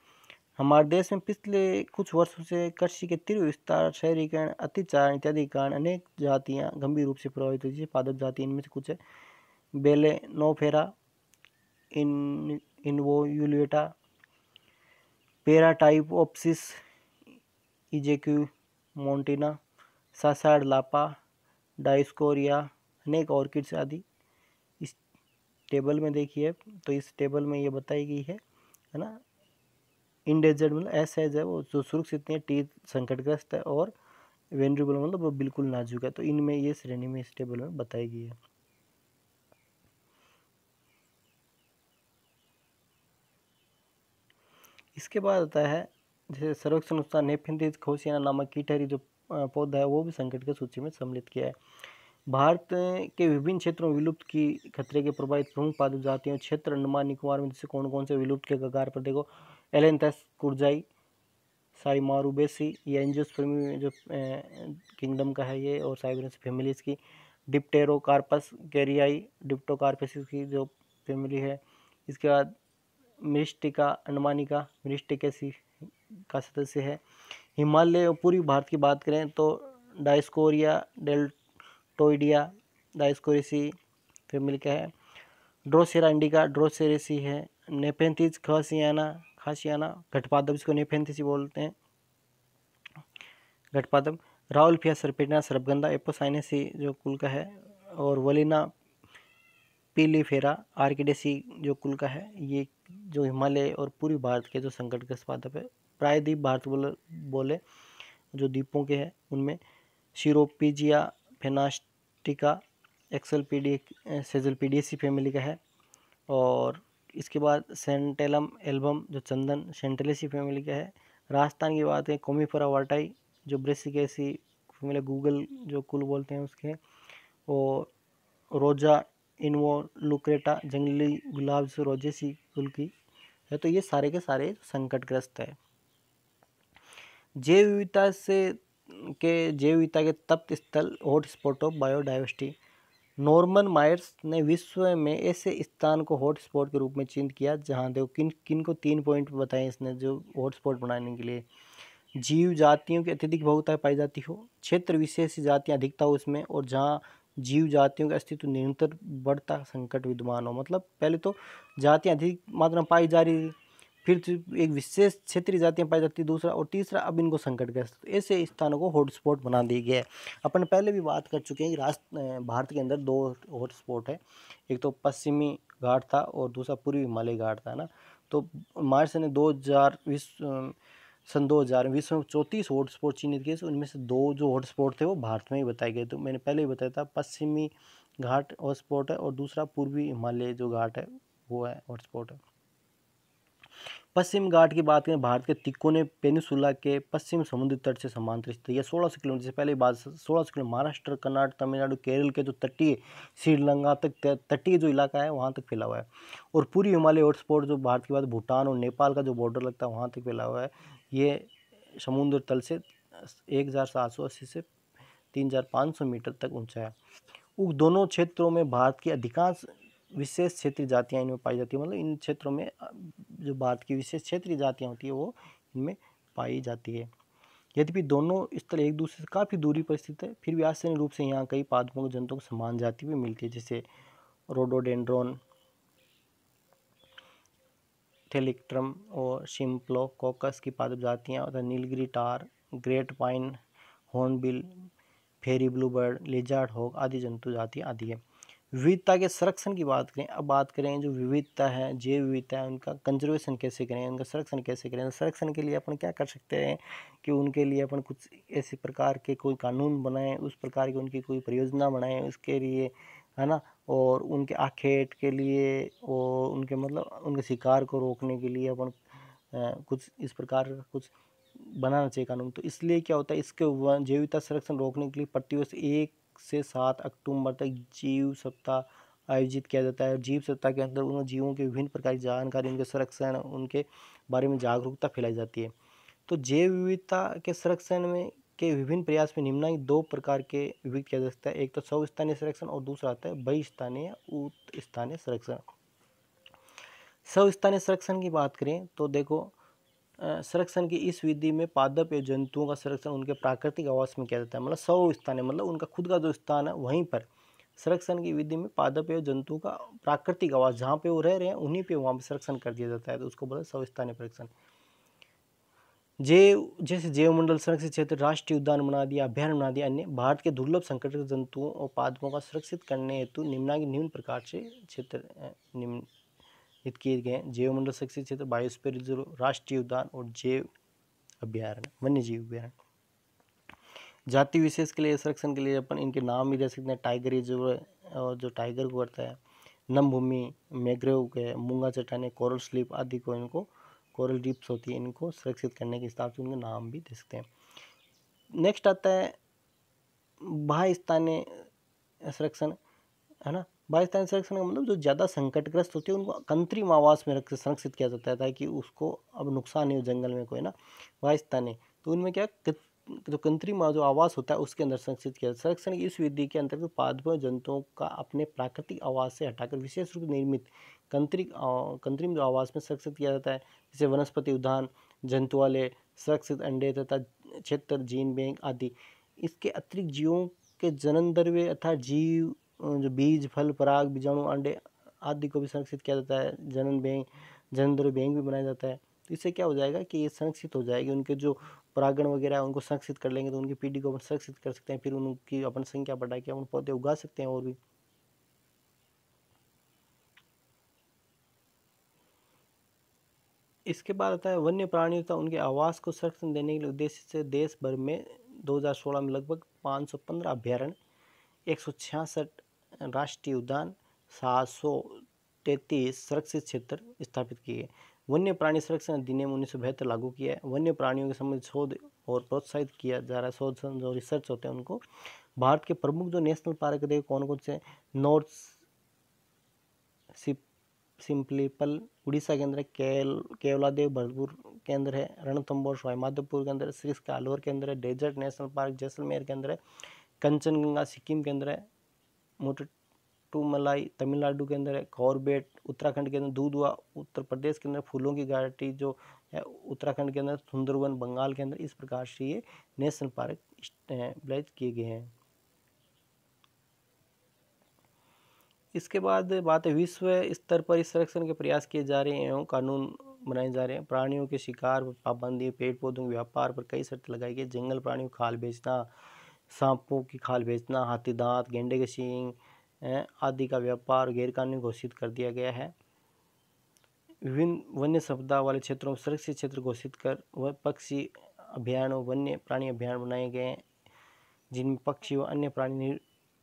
हमारे देश में पिछले कुछ वर्षों से कृषि के तीव्र विस्तार, शहरीकरण, अतिचारण इत्यादि के कारण अनेक जातियाँ गंभीर रूप से प्रभावित हुई है। पादप जाति इनमें से कुछ है: बेलेनोफेरा इनवोल्यूटा, पेराटाइपोप्सिस इजेक्यूमोंटिना, सासाड लापा, डायोस्कोरिया, अनेक ऑर्किड्स आदि इस टेबल में देखिए। तो इस टेबल में ये बताई गई है ना। इंडेंजर्ड मतलब एस एज है वो जो सुरक्षित नहीं है, टी संकटग्रस्त है और वेनरेबल मतलब वो बिल्कुल नाजुक है। तो इनमें ये श्रेणी में इस टेबल में बताई गई है। इसके बाद आता है जैसे सर्वेक्षण अनुसार नेफेंथिस खोसियाना नामक कीटहरी जो पौधा है वो भी संकट की सूची में सम्मिलित किया है। भारत के विभिन्न क्षेत्रों में विलुप्त की खतरे के प्रभावित प्रमुख पादप जातियों क्षेत्र अंडमान निकोबार में जैसे कौन कौन से विलुप्त के कगार पर देखो: एलेंथस कुरजाई, साइमारुबेसी, ये एंजियोस्पर्मी जो किंगडम का है ये और साइबेरियस फैमिलीज की, डिप्टेरोकार्पस कैरियाई, डिप्टोकार्पेसिस की जो फैमिली है। इसके बाद मिरिस्टिका अंडमानिका मिरिस्टिकेसी का सदस्य है। हिमालय और पूर्वी भारत की बात करें तो डायस्कोरिया डेल्टोइडिया डायस्कोरेसी फैमिली का है। ड्रोसेरा इंडिका ड्रोसेरेसी है। नेफेंथिस खासियाना घटपादप, इसको नेफेंथिसी बोलते हैं घटपादप। राउल्फिया सर्पेटिना सरपगंधा एपोसाइनेसी जो कुल का है और वलिना पीलीफेरा आर्किडेसी जो कुल का है। ये जो हिमालय और पूर्वी भारत के जो संकटग्रस्त पादप है। प्रायद्वीप भारत बोले जो द्वीपों के हैं उनमें शिरोपीजिया फेनास्टिका एक्सलपीडी सेजलपीडियसी फैमिली का है। और इसके बाद सेंटेलम एल्बम जो चंदन सेंटेलेसी फैमिली का है। राजस्थान की बात है कोमीफेरा वाटाई जो ब्रेसिकेसी फैमिली गूगल जो कुल बोलते हैं उसके। और रोजा इनवोलुक्रेटा जंगली गुलाब से रोजेसी कुल की है। तो ये सारे के सारे संकटग्रस्त है। जैव विविधता के तप्त स्थल hotspot of biodiversity. Norman Myers ने विश्व में ऐसे स्थान को हॉटस्पॉट के रूप में चिन्हित किया जहां देखो किन को 3 पॉइंट बताए इसने जो हॉटस्पॉट बनाने के लिए। जीव जातियों की अत्यधिक बहुतायत पाई जाती हो, क्षेत्र विशेष जातियां अधिकता हो इसमें, और जहाँ जीव जातियों का अस्तित्व निरंतर बढ़ता संकट विद्यमान हो। मतलब पहले तो जातियां अधिक मात्रा में पाई जा रही, फिर एक विशेष क्षेत्रीय जातियां पाई जाती, दूसरा, और तीसरा अब इनको संकटग्रस्त, ऐसे स्थानों को हॉटस्पॉट बना दिया गया है। अपन पहले भी बात कर चुके हैं कि भारत के अंदर 2 हॉटस्पॉट है, एक तो पश्चिमी घाट था और दूसरा पूर्वी हिमालय घाट था ना। तो मार्च ने 2000 विश्व में 34 हॉटस्पॉट चिन्हित किए, उनमें से 2 जो हॉटस्पॉट थे वो भारत में ही बताए गए। तो मैंने पहले ही बताया था, पश्चिमी घाट हॉटस्पॉट है और दूसरा पूर्वी हिमालय जो घाट है वो है हॉटस्पॉट है। पश्चिम घाट की बात करें, भारत के तिकोने पेनिसुला के पश्चिम समुद्री तट से समांतर स्थित है। यह 1600 किलोमीटर से पहले बात 1600 किलोमीटर महाराष्ट्र, कर्नाटक, तमिलनाडु, केरल के जो तटीय श्रीलंका तक तटीय जो इलाका है वहाँ तक फैला हुआ है। और पूर्वी हिमालय हॉटस्पॉट जो भारत के बाद भूटान और नेपाल का जो बॉर्डर लगता है वहाँ तक फैला हुआ है। ये समुद्र तल से 1780 से 3500 मीटर तक ऊंचा है। उन दोनों क्षेत्रों में भारत की अधिकांश विशेष क्षेत्रीय जातियां इनमें पाई जाती है। मतलब इन क्षेत्रों में जो भारत की विशेष क्षेत्रीय जातियां होती है वो इनमें पाई जाती है। यद्यपि दोनों स्थल एक दूसरे से काफ़ी दूरी पर स्थित है, फिर भी आश्चर्य रूप से यहाँ कई पादपों जंतुओं को समान जाति भी मिलती है, जैसे रोडोडेंड्रोन, थेलिक्ट्रम और सिम्प्लोकोकस की पादप जातियाँ, और नीलगिरी टार, ग्रेट पाइन, हॉर्नबिल, फेरी ब्लूबर्ड, लिजार्ड हॉग आदि जंतु जातियाँ आदि है। विविधता के संरक्षण की बात करें, अब बात करें जो विविधता है, जैव विविधता है, उनका कंजर्वेशन कैसे करें, उनका संरक्षण कैसे करें। संरक्षण के लिए अपन क्या कर सकते हैं कि उनके लिए अपन कुछ ऐसे प्रकार के कोई कानून बनाएं, उस प्रकार की उनकी कोई परियोजना बनाएं उसके लिए, है ना। और उनके आखेट के लिए और उनके मतलब उनके शिकार को रोकने के लिए अपन कुछ इस प्रकार का कुछ बनाना चाहिए कानून। तो इसलिए क्या होता है, इसके जैव विविधता संरक्षण रोकने के लिए प्रतिवर्ष 1 से 7 अक्टूबर तक जीव सप्ताह आयोजित किया जाता है। जीव सप्ताह के अंदर उन जीवों के विभिन्न प्रकार की जानकारी, उनके संरक्षण, उनके बारे में जागरूकता फैलाई जाती है। तो जैव विविधता के संरक्षण में के विभिन्न प्रयास में निम्नलिखित 2 प्रकार के विविध किया जा सकता है। एक तो स्वस्थानीय संरक्षण और दूसरा आता है बहिस्थानीय उत स्थानीय संरक्षण। स्वस्थानीय संरक्षण की बात करें तो देखो, संरक्षण की इस विधि में पादप या जंतुओं का संरक्षण उनके प्राकृतिक आवास में किया जाता है। मतलब स्वस्थानीय मतलब उनका खुद का जो स्थान है वहीं पर। संरक्षण की विधि में पादप या जंतु का प्राकृतिक आवास जहाँ पे वो रह रहे हैं उन्हीं पे वहाँ पे संरक्षण कर दिया जाता है, तो उसको बोलते हैं स्वस्थानीय संरक्षण। जैसे जैव मंडल संरक्षित क्षेत्र, राष्ट्रीय उद्यान बना दिया, अभ्यारण्य बना दिया। अन्य भारत के दुर्लभ संकटग्रस्त जंतुओं और पादपों का सुरक्षित करने हेतु निम्न प्रकार से क्षेत्र निम्नलिखित किए गए। जैव मंडल संरक्षित क्षेत्र, बायोस्फीयर रिजर्व, राष्ट्रीय उद्यान और जैव अभ्यारण्य, वन्य जीव अभ्यारण्य। जाति विशेष के लिए संरक्षण के लिए अपन इनके नाम भी दे सकते हैं। टाइगर रिजर्व और जो टाइगर को करता है, नमभूमि, मैग्रोव के, मूंगा चट्टाने, कोरल स्लिप आदि को, इनको कोरल रीफ्स होती है, इनको सुरक्षित करने के हिसाब से उनके नाम भी दे सकते हैं। नेक्स्ट आता है बाह्य स्थानीय संरक्षण, है ना। बाह्य स्थानीय संरक्षण का मतलब जो ज़्यादा संकटग्रस्त होते हैं उनको कृत्रिम आवास में रख संरक्षित किया जाता है ताकि उसको अब नुकसान नहीं हो जंगल में कोई ना। बाह्य स्थानीय तो उनमें क्या जो कृत्रिम जो आवास होता है उसके अंदर संरक्षित किया। संरक्षण की इस विधि के अंतर्गत पादपों जंतुओं का अपने प्राकृतिक आवास से हटाकर विशेष रूप से निर्मित कृत्रिम जो आवास में संरक्षित किया जाता है, जैसे वनस्पति उद्यान, जंतुआलय, सुरक्षित अंडे तथा क्षेत्र, जीन बैंक आदि। इसके अतिरिक्त जीवों के जनन द्रव्य अर्थात जीव जो बीज, फल, पराग, बीजाणु, अंडे आदि को भी संरक्षित किया जाता है। जनन द्रव्य बैंक भी बनाया जाता है। तो इससे क्या हो जाएगा कि ये संरक्षित हो जाएगी, उनके जो परागण वगैरह है उनको संरक्षित कर लेंगे तो उनकी पीढ़ी को अपन संरक्षित कर सकते हैं, फिर उनकी अपन संख्या बढ़ा के अपन पौधे उगा सकते हैं। और भी इसके बाद आता है वन्य प्राणियों तथा उनके आवास को संरक्षण देने के उद्देश्य से देश भर में 2016 में लगभग 515 अभ्यारण्य, 166 राष्ट्रीय उद्यान, 733 सुरक्षित क्षेत्र स्थापित किए गए। वन्य प्राणी संरक्षण अधिनियम 1972 लागू किया है। वन्य प्राणियों के संबंधित शोध और प्रोत्साहित किया जा रहा है। शोध जो रिसर्च होते हैं उनको। भारत के प्रमुख जो नेशनल पार्क है कौन कौन से, नॉर्थ सिम्पलीपल उड़ीसा के अंदर है, केवलादेव भरतपुर के अंदर है, रणथंबोर सवाई माधोपुर के अंदर है, सरिस्का अलवर के अंदर है, डेजर्ट नेशनल पार्क जैसलमेर के अंदर है, कंचनजंगा सिक्किम के अंदर है, पट्टुमलाई तमिलनाडु के अंदर है, कॉर्बेट उत्तराखंड के अंदर, दूधवा उत्तर प्रदेश के अंदर, फूलों की घाटी जो है उत्तराखंड के अंदर, सुंदरवन बंगाल के अंदर। इस प्रकार से ये नेशनल पार्क स्टेबलाइज किए गए हैं। इसके बाद बात है विश्व स्तर पर इस संरक्षण के प्रयास किए जा रहे हैं एवं कानून बनाए जा रहे हैं। प्राणियों के शिकार पर पाबंदी, पेड़ पौधों के व्यापार पर कई शर्तें लगाई गई। जंगल प्राणियों की खाल बेचना, सांपों की खाल बेचना, हाथी दांत, गेंडे के सींग आदि का व्यापार गैरकानूनी घोषित कर दिया गया है। विभिन्न वन्य संपदा वाले क्षेत्रों में सुरक्षित क्षेत्र घोषित कर वह पक्षी अभ्यारण्य, वन्य प्राणी अभ्यारण्य बनाए गए हैं जिनमें पक्षी व अन्य प्राणी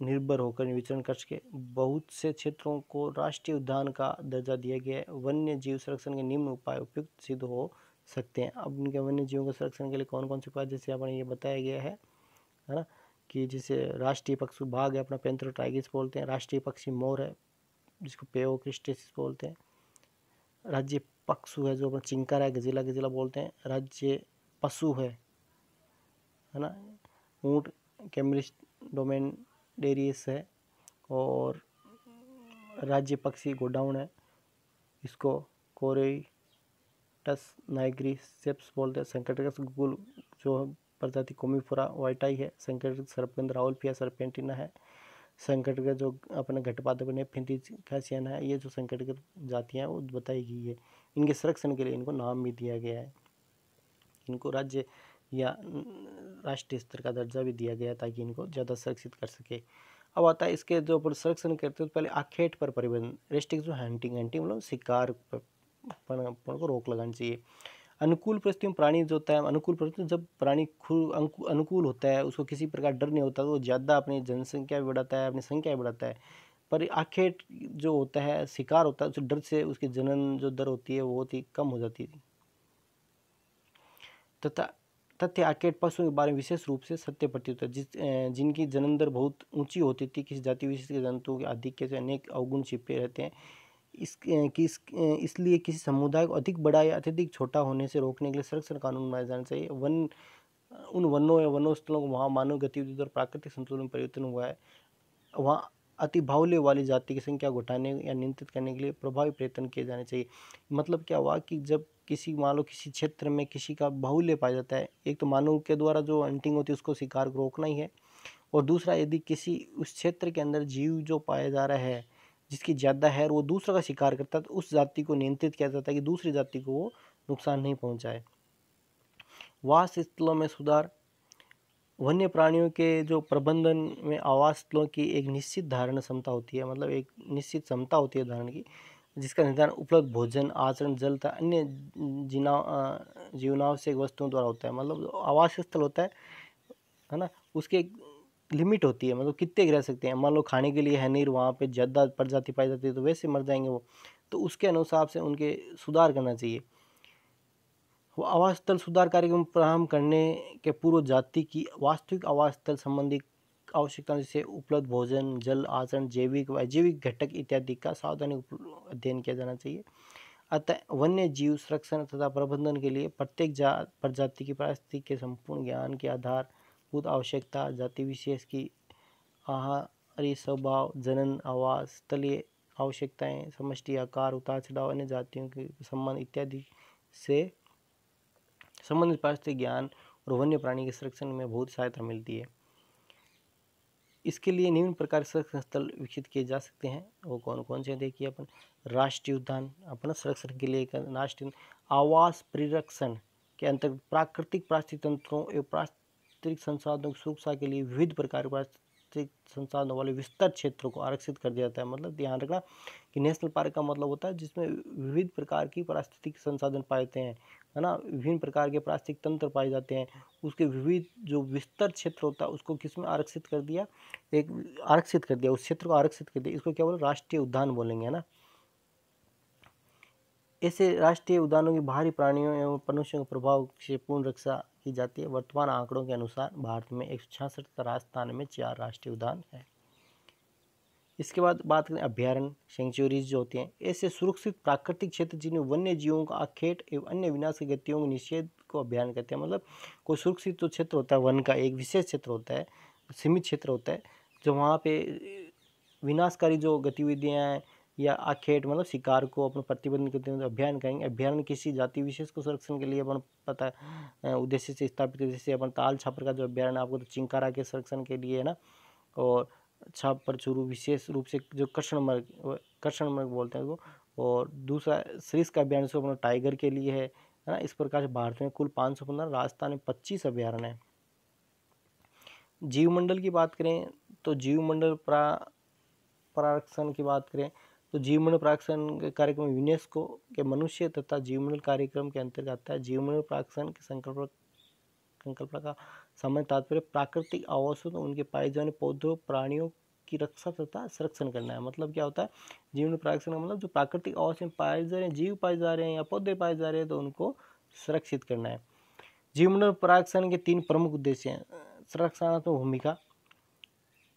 निर्भर होकर विचरण कर सके। बहुत से क्षेत्रों को राष्ट्रीय उद्यान का दर्जा दिया गया है। वन्य जीव संरक्षण के निम्न उपाय उपयुक्त सिद्ध हो सकते हैं। अब इनके वन्य जीवों के संरक्षण के लिए कौन कौन से उपाय, जैसे यहाँ पर ये बताया गया है ना, कि जैसे राष्ट्रीय पक्षी बाघ है अपना, पैंथेरा टाइगर्स बोलते हैं। राष्ट्रीय पक्षी मोर है जिसको पेओ क्रिस्टेसिस बोलते हैं। राज्य पशु है जो अपना चिंकर है, गजिला गजिला बोलते हैं। राज्य पशु है ना, ऊँट कैमलिस डोमेनडेरियस है। और राज्य पक्षी गोडाउन है, इसको कोरेटस नाइग्रिसेप्स बोलते हैं। संकटग्रस्त गुल जो प्रजाति कोमीफोरा वाइटाई है। संकटग्रस्त सर्पगंध राउल्फिया सर्पेंटिना है। संकटग्रस्त जो अपने घटपात बने फिंथिसियन है। ये जो संकटग्रस्त जातियाँ हैं वो बताई गई है। इनके संरक्षण के लिए इनको नाम भी दिया गया है। इनको राज्य या राष्ट्रीय स्तर का दर्जा भी दिया गया ताकि इनको ज़्यादा संरक्षित कर सके। अब आता है इसके जो संरक्षण करते हैं तो पहले आखेट पर प्रतिबंध, रेस्ट्रिक्शन, हंटिंग मतलब शिकार पर को रोक लगानी चाहिए। अनुकूल परिस्थितियों में प्राणी जो होता है, अनुकूल परिस्थितियों जब प्राणी अनुकूल होता है, उसको किसी प्रकार डर नहीं होता, तो वो ज़्यादा अपनी जनसंख्या भी बढ़ाता है, अपनी संख्या भी बढ़ाता है। पर आखेट जो होता है, शिकार होता है, उस डर से उसकी जनन जो दर होती है वो बहुत ही कम हो जाती है। तथा तथ्य आखेट पशुओं के बारे में विशेष रूप से सत्य प्रतीत होता है। जिनकी जनन दर बहुत ऊंची होती थी, किसी जाति विशेष के जंतुओं के आधिक्य से अनेक अवगुण छिपे रहते हैं। इसलिए किसी समुदाय को अधिक बड़ा या अत्यधिक छोटा होने से रोकने के लिए संरक्षण कानून बनाया जाना चाहिए। उन वनों या वनोस्थलों को वहाँ मानव गतिविधि और प्राकृतिक संतुलन में परिवर्तन हुआ है, वहाँ अति बाहुल्य वाली जाति की संख्या घटाने या नियंत्रित करने के लिए प्रभावी प्रयत्न किए जाने चाहिए। मतलब क्या हुआ कि जब किसी मान लो किसी क्षेत्र में किसी का बाहुल्य पाया जाता है, एक तो मानव के द्वारा जो हंटिंग होती है उसको शिकार को रोकना ही है, और दूसरा यदि किसी उस क्षेत्र के अंदर जीव जो पाया जा रहा है जिसकी ज़्यादा है और वो दूसरा का शिकार करता है, तो उस जाति को नियंत्रित किया जाता है कि दूसरी जाति को वो नुकसान नहीं पहुँचाए। वास स्थलों में सुधार, वन्य प्राणियों के जो प्रबंधन में आवास स्थलों की एक निश्चित धारण क्षमता होती है, मतलब एक निश्चित क्षमता होती है धारण की, जिसका निर्धारण उपलब्ध भोजन, आचरण, जल तथा अन्य जीवनावश्यक वस्तुओं द्वारा होता है। मतलब आवास स्थल होता है ना, उसकी एक लिमिट होती है, मतलब कितने रह सकते हैं। मान लो खाने के लिए है नहीं, वहाँ पे ज़्यादा प्रजाति पाई जाती है तो वैसे मर जाएंगे वो, तो उसके अनुसार से उनके सुधार करना चाहिए। वो आवास स्थल सुधार कार्यक्रम प्रारंभ करने के पूर्व जाति की वास्तविक आवास स्थल संबंधी आवश्यकताओं जैसे उपलब्ध भोजन, जल, आचरण, जैविक व अजैविक घटक इत्यादि का सावधानी अध्ययन किया जाना चाहिए। अतः वन्य जीव संरक्षण तथा प्रबंधन के लिए प्रत्येक प्रजाति की पारिस्थितिकी के संपूर्ण ज्ञान के आधारभूत आवश्यकता, जाति विशेष की आहारी स्वभाव, जनन, आवास, स्थलीय आवश्यकताएं, समष्टि आकार, उतार चढ़ाव, अन्य जातियों के संबंध इत्यादि से संबंधित पारिस्थितिक ज्ञान और वन्य प्राणी के संरक्षण में बहुत सहायता मिलती है। इसके लिए निम्न प्रकार संरक्षण स्थल विकसित किए जा सकते हैं। वो कौन कौन से देखिए अपन, राष्ट्रीय उद्यान अपना संरक्षण के लिए राष्ट्रीय आवास परिरक्षण के अंतर्गत प्राकृतिक पारिस्थितिक तंत्रों एवं प्राकृतिक संसाधनों की सुरक्षा के लिए विविध प्रकार के प्राकृतिक संसाधनों वाले विस्तृत क्षेत्रों को आरक्षित कर दिया जाता है। मतलब ध्यान रखना कि नेशनल पार्क का मतलब होता है जिसमें विविध प्रकार की पारिस्थितिक संसाधन पाए जाते हैं, है ना, विभिन्न प्रकार के पारिस्थितिक तंत्र पाए जाते हैं। उसके विविध जो विस्तृत क्षेत्र होता है उसको किसमें आरक्षित कर दिया, उस क्षेत्र को आरक्षित कर दिया, इसको क्या बोले, राष्ट्रीय उद्यान बोलेंगे, है ना। ऐसे राष्ट्रीय उद्यानों की बाहरी प्राणियों एवं मनुष्यों के प्रभाव से पूर्ण रक्षा की जाती है। वर्तमान आंकड़ों के अनुसार भारत में 166 तथा राजस्थान में 4 राष्ट्रीय उद्यान है। इसके बाद बात करें अभ्यारण्य, सेंचुरीज जो होते हैं, ऐसे सुरक्षित प्राकृतिक क्षेत्र जिन्हें वन्य जीवों का आखेट एवं अन्य विनाशक गतियों के निषेध को अभ्यारण्य कहते हैं। मतलब कोई सुरक्षित जो क्षेत्र होता है वन का, एक विशेष क्षेत्र होता है, सीमित क्षेत्र होता है, जो वहाँ पे विनाशकारी जो गतिविधियाँ हैं या आखेट मतलब शिकार को अपन प्रतिबंधित करते हैं, अभियान कहेंगे। अभियान किसी जाति विशेष को संरक्षण के लिए अपन पता है उद्देश्य से स्थापित, जैसे अपन ताल छापर का जो अभ्यारण्य आपको तो चिंकारा के संरक्षण के लिए है ना, और छापर चूरू विशेष रूप से जो कृष्णमृग बोलते हैं वो, और दूसरा सरिस्क का अभ्यारण्य अपना टाइगर के लिए है ना। इस प्रकार से भारत में कुल 515, राजस्थान में 25 अभ्यारण्य है। जीवमंडल की बात करें तो जीवमंडल प्रारक्षण की बात करें तो जीवमंडल प्रारक्षण कार्यक्रम यूनेस्को के मनुष्य तथा जीवमंडल कार्यक्रम के अंतर्गत आता है। जीवमंडल प्रारक्षण की संकल्पना का सामान्य तात्पर्य प्राकृतिक आवासों तो उनके पाए जाने पौधों प्राणियों की रक्षा तथा संरक्षण करना है। मतलब क्या होता है जीवमंडल प्रारक्षण का मतलब जो प्राकृतिक आवास में पाए जा रहे हैं, जीव पाए जा रहे हैं या पौधे पाए जा रहे हैं, तो उनको सुरक्षित करना है। जीवमंडल प्रारक्षण के 3 प्रमुख उद्देश्य हैं। संरक्षणात्मक भूमिका,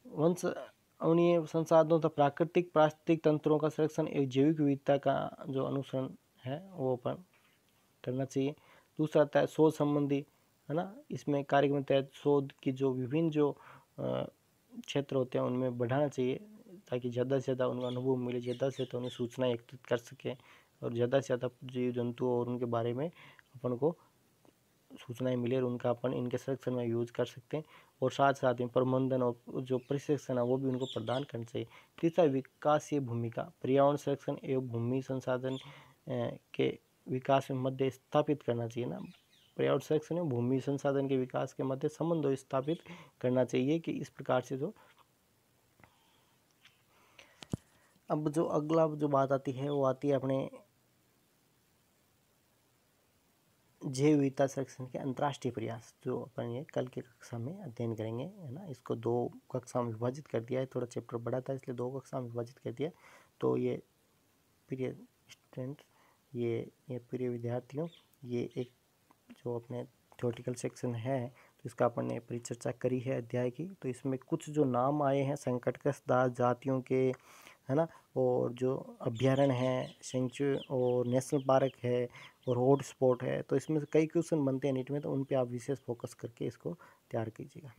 वंश अवनीय संसाधनों तथा प्राकृतिक पारिस्थितिक तंत्रों का संरक्षण एक जैविक विविधता का जो अनुसरण है वो अपन करना चाहिए। दूसरा आता है शोध संबंधी, है ना। इसमें कार्यक्रम के तहत शोध की जो विभिन्न जो क्षेत्र होते हैं उनमें बढ़ाना चाहिए, ताकि ज़्यादा से ज़्यादा उनको अनुभव मिले, ज़्यादा से ज़्यादा उन्हें सूचना एकत्रित कर सकें, और ज़्यादा से ज़्यादा जीव जंतु और उनके बारे में अपन को सूचनाएं मिले, और उनका अपन इनके संरक्षण में यूज कर सकते हैं। और साथ साथ में प्रबंधन और जो प्रशिक्षण है वो भी उनको प्रदान करना चाहिए। तीसरा विकासीय भूमिका, पर्यावरण संरक्षण एवं भूमि संसाधन के विकास में मध्य स्थापित करना चाहिए ना। पर्यावरण संरक्षण एवं भूमि संसाधन के विकास के मध्य संबंध स्थापित करना चाहिए कि इस प्रकार से जो अब जो अगला जो बात आती है वो आती है अपने जैव विविधता संरक्षण के अंतर्राष्ट्रीय प्रयास, जो अपन ये कल के कक्षा में अध्ययन करेंगे, है ना। इसको 2 कक्षा में विभाजित कर दिया है, थोड़ा चैप्टर बड़ा था इसलिए 2 कक्षा में विभाजित कर दिया। तो ये प्रिय स्टूडेंट्स, ये प्रिय विद्यार्थियों, ये एक जो अपने थ्योरेटिकल सेक्शन है तो इसका अपन ने परिचर्चा करी है अध्याय की। तो इसमें कुछ जो नाम आए हैं संकटग्रस्त जातियों के, है ना, और जो अभ्यारण्य है, सेंचुरी और नेशनल पार्क है और हॉट स्पॉट है, तो इसमें से कई क्वेश्चन बनते हैं नीट में, तो उन पे आप विशेष फोकस करके इसको तैयार कीजिएगा।